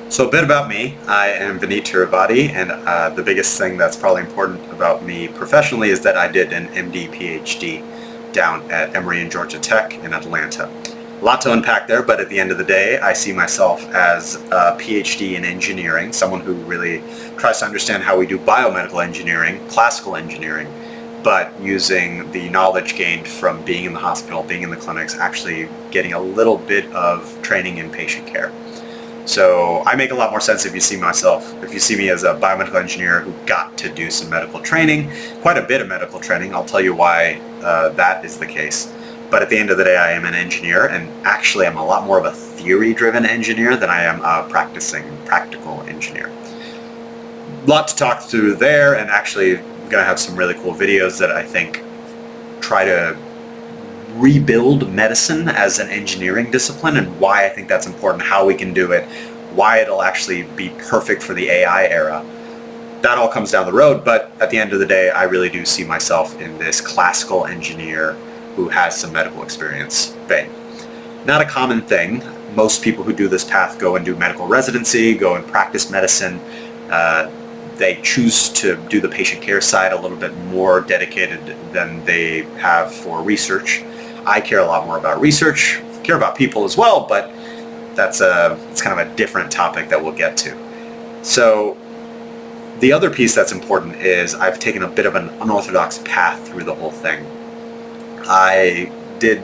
So a bit about me. I am Vineet Tiruvatty, and the biggest thing that's probably important about me professionally is that I did an MD PhD down at Emory and Georgia Tech in Atlanta. A lot to unpack there, but at the end of the day, I see myself as a PhD in engineering, someone who really tries to understand how we do biomedical engineering, classical engineering, but using the knowledge gained from being in the hospital, being in the clinics, actually getting a little bit of training in patient care. So I make a lot more sense if you see me as a biomedical engineer who got to do some medical training, quite a bit of medical training. I'll tell you why that is the case. But at the end of the day, I am an engineer, and actually I'm a lot more of a theory-driven engineer than I am a practicing practical engineer. A lot to talk through there, and actually I'm going to have some really cool videos that I think try to rebuild medicine as an engineering discipline and why I think that's important, how we can do it, why it'll actually be perfect for the AI era. That all comes down the road, but at the end of the day, I really do see myself in this classical engineer who has some medical experience vein. Not a common thing. Most people who do this path go and do medical residency, go and practice medicine. They choose to do the patient care side a little bit more dedicated than they have for research. I care a lot more about research, care about people as well, but it's kind of a different topic that we'll get to. So the other piece that's important is I've taken a bit of an unorthodox path through the whole thing. I did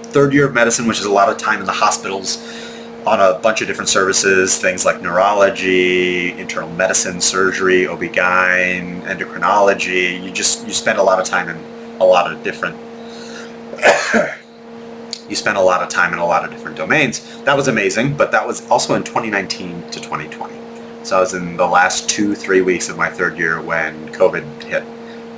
third year of medicine, which is a lot of time in the hospitals on a bunch of different services, things like neurology, internal medicine, surgery, OB-GYN, endocrinology. You spend a lot of time in a lot of different domains. That was amazing, but that was also in 2019 to 2020. So I was in the last 2-3 weeks of my third year when COVID hit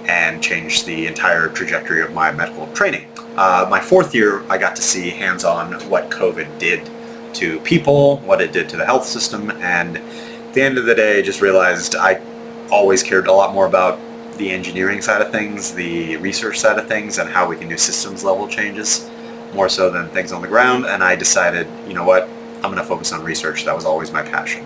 and changed the entire trajectory of my medical training. My fourth year, I got to see hands-on what COVID did to people, what it did to the health system, and at the end of the day, I just realized I always cared a lot more about the engineering side of things, the research side of things, and how we can do systems level changes, more so than things on the ground, and I decided, you know what, I'm going to focus on research. That was always my passion.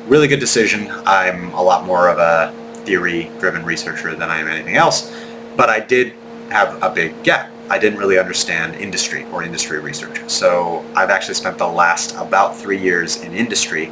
Really good decision. I'm a lot more of a theory-driven researcher than I am anything else, but I did have a big gap. I didn't really understand industry or industry research. So I've actually spent the last about 3 years in industry,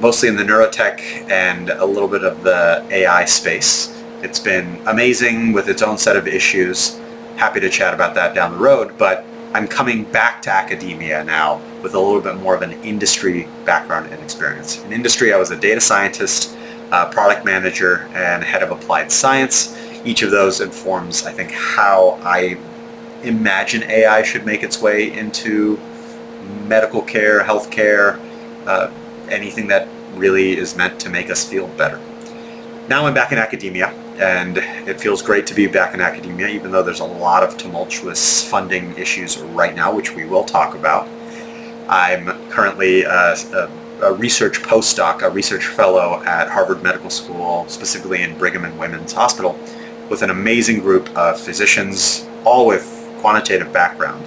mostly in the neurotech and a little bit of the AI space. It's been amazing with its own set of issues. Happy to chat about that down the road, but I'm coming back to academia now with a little bit more of an industry background and experience. In industry, I was a data scientist, product manager, and head of applied science. Each of those informs, I think, how I imagine AI should make its way into medical care, healthcare, anything that really is meant to make us feel better. Now I'm back in academia, and it feels great to be back in academia, even though there's a lot of tumultuous funding issues right now, which we will talk about. I'm currently a research postdoc, a research fellow at Harvard Medical School, specifically in Brigham and Women's Hospital, with an amazing group of physicians, all with quantitative background.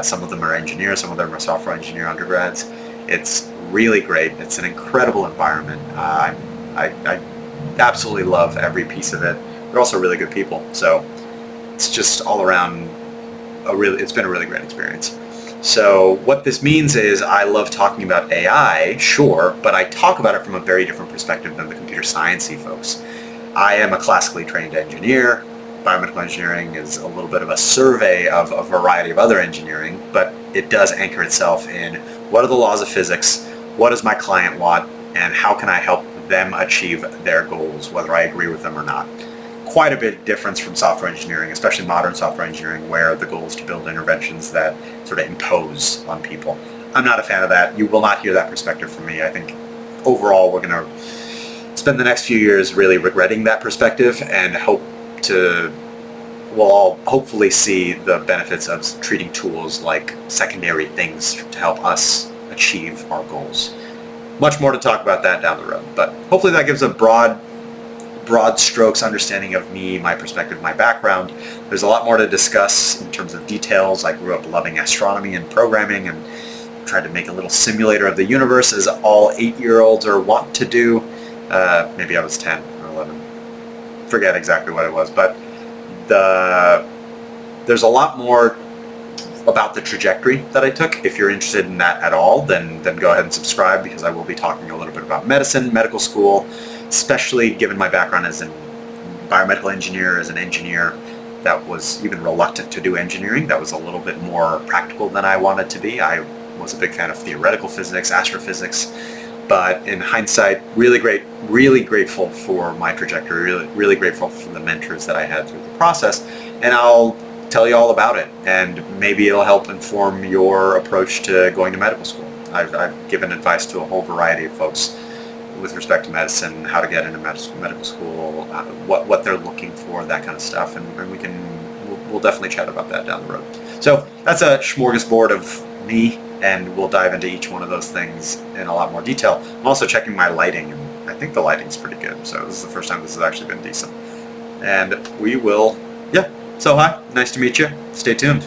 Some of them are engineers, some of them are software engineer undergrads. It's really great. It's an incredible environment. I absolutely love every piece of it. They're also really good people. So it's just all around it's been a really great experience. So what this means is I love talking about AI, sure, but I talk about it from a very different perspective than the computer science-y folks. I am a classically trained engineer. Biomedical engineering is a little bit of a survey of a variety of other engineering, but it does anchor itself in what are the laws of physics, what does my client want, and how can I help them achieve their goals, whether I agree with them or not. Quite a bit of difference from software engineering, especially modern software engineering, where the goal is to build interventions that sort of impose on people. I'm not a fan of that. You will not hear that perspective from me. I think overall we're going to spend the next few years really regretting that perspective and we'll all hopefully see the benefits of treating tools like secondary things to help us achieve our goals. Much more to talk about that down the road, but hopefully that gives a broad strokes understanding of me, my perspective, my background. There's a lot more to discuss in terms of details. I grew up loving astronomy and programming and tried to make a little simulator of the universe, as all 8-year-olds are wont to do. Maybe I was 10 or 11. Forget exactly what it was, but there's a lot more about the trajectory that I took. If you're interested in that at all, then go ahead and subscribe, because I will be talking a little bit about medicine, medical school, especially given my background as a biomedical engineer, as an engineer that was even reluctant to do engineering. That was a little bit more practical than I wanted to be. I was a big fan of theoretical physics, astrophysics, but in hindsight, really grateful for my trajectory, really grateful for the mentors that I had through the process, and I'll tell you all about it, and maybe it'll help inform your approach to going to medical school. I've given advice to a whole variety of folks with respect to medicine, how to get into medical school, what they're looking for, that kind of stuff, and we'll definitely chat about that down the road. So that's a smorgasbord of me, and we'll dive into each one of those things in a lot more detail. I'm also checking my lighting, and I think the lighting's pretty good, so this is the first time this has actually been decent. And we will, yeah. So hi, nice to meet you. Stay tuned.